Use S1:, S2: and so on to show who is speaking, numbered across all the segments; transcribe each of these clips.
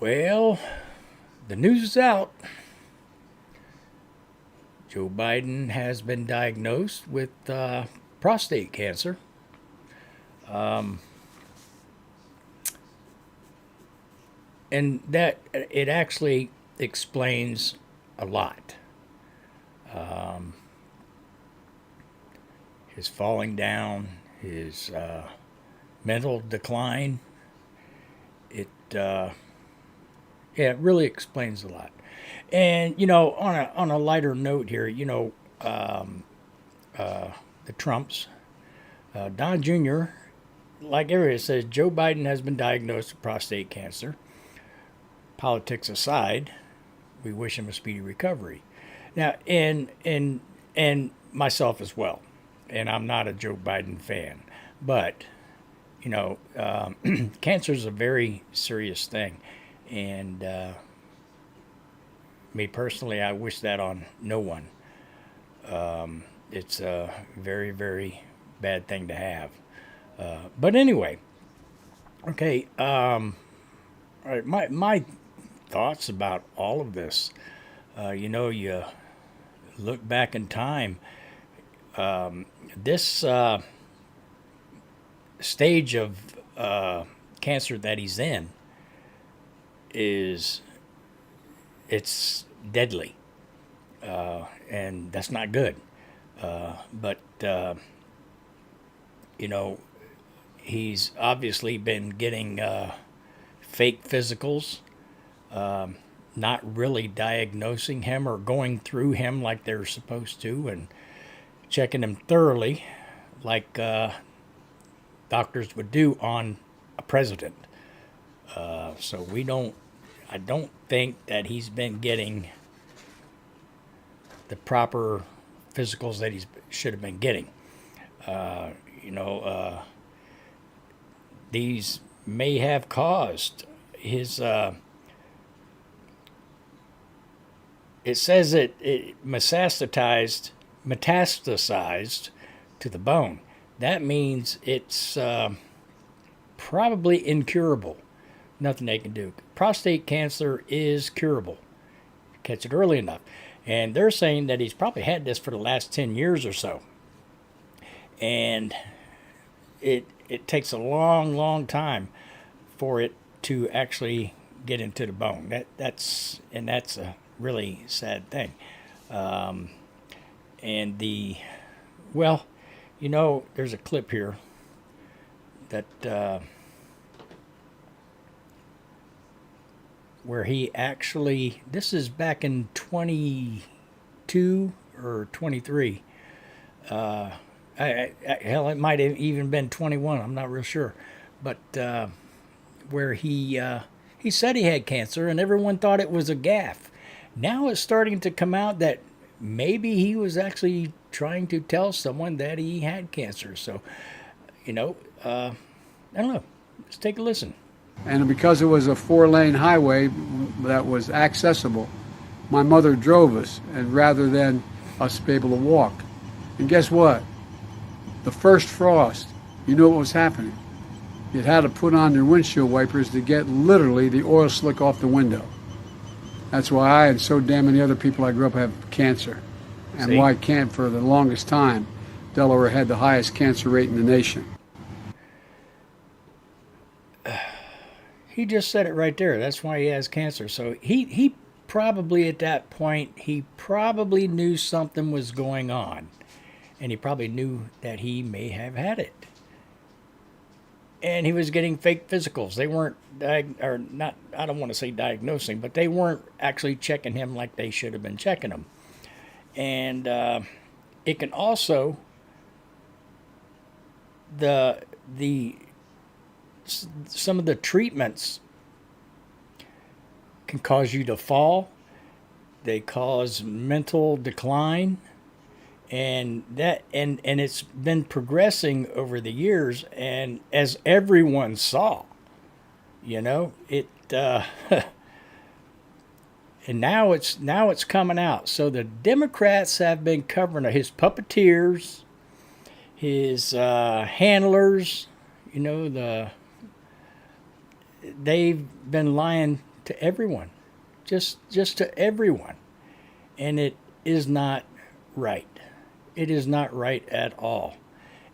S1: Well, the news is out. Joe Biden has been diagnosed with prostate cancer. And that it actually explains a lot. His falling down, his mental decline. It yeah, it really explains a lot. And on a lighter note here, the Trumps, Don Jr. Like everybody says, Joe Biden has been diagnosed with prostate cancer. Politics aside, we wish him a speedy recovery. Now, and myself as well. And I'm not a Joe Biden fan, but cancer is a very serious thing, and me personally, I wish that on no one. It's a very, very bad thing to have. But anyway, okay. All right, my thoughts about all of this. You look back in time. This stage of cancer that he's in it's deadly, and that's not good. But he's obviously been getting fake physicals, not really diagnosing him or going through him like they're supposed to, and checking him thoroughly, like doctors would do on a president. So I don't think that he's been getting the proper physicals that he should have been getting. These may have caused his. It says it metastasized to the bone. That means it's probably incurable. Nothing they can do. Prostate cancer is curable. Catch it early enough. And they're saying that he's probably had this for the last 10 years or so. And it takes a long, long time for it to actually get into the bone. That's a really sad thing. And there's a clip here that where he actually, this is back in 22 or 23. Hell, it might have even been 21. I'm not real sure, but where he said he had cancer, and everyone thought it was a gaffe. Now it's starting to come out that maybe he was actually trying to tell someone that he had cancer. So, I don't know. Let's take a listen.
S2: And because it was a 4-lane highway that was accessible, my mother drove us, and rather than us be able to walk. And guess what? The first frost, you know what was happening? You had to put on your windshield wipers to get literally the oil slick off the window. That's why I and so damn many other people I grew up have cancer. And why can't, for the longest time, Delaware had the highest cancer rate in the nation.
S1: He just said it right there. That's why he has cancer. So he probably at that point, he probably knew something was going on. And he probably knew that he may have had it. And he was getting fake physicals. They weren't, I don't want to say diagnosing, but they weren't actually checking him like they should have been checking him. And it can also, some of the treatments can cause you to fall. They cause mental decline, and it's been progressing over the years. And as everyone saw, it and now it's coming out. So the Democrats have been covering his puppeteers, his handlers. They've been lying to everyone, just to everyone, and it is not right. It is not right at all.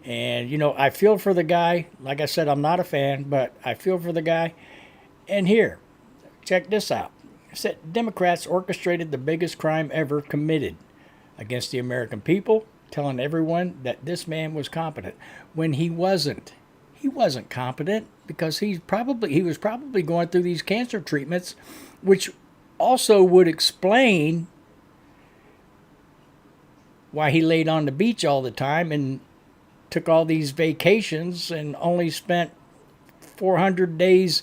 S1: And I feel for the guy. Like I said, I'm not a fan, but I feel for the guy. And here, check this out. It said Democrats orchestrated the biggest crime ever committed against the American people, telling everyone that this man was competent when he wasn't. He wasn't competent because he was probably going through these cancer treatments, which also would explain why he laid on the beach all the time and took all these vacations and only spent 400 days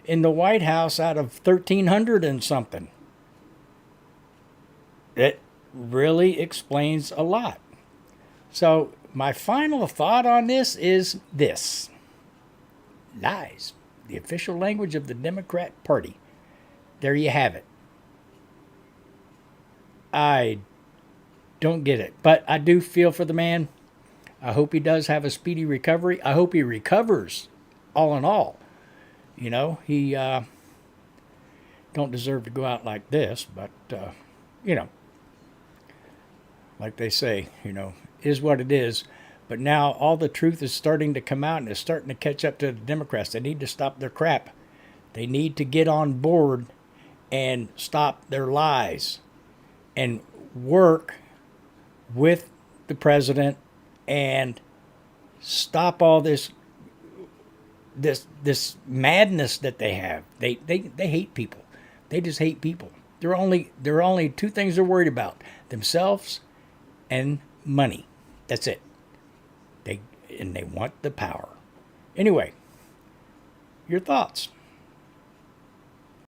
S1: in the White House out of 1,300 and something. It really explains a lot. So my final thought on this is this. Lies. The official language of the Democrat Party. There you have it. I don't get it, but I do feel for the man. I hope he does have a speedy recovery. I hope he recovers, all in all. He don't deserve to go out like this, but, like they say, is what it is. But now all the truth is starting to come out and it's starting to catch up to the Democrats. They need to stop their crap. They need to get on board and stop their lies and work with the president and stop all this madness that they have. They hate people. They just hate people. There are only two things they're worried about: themselves and money. That's it. They want the power. Anyway, your thoughts.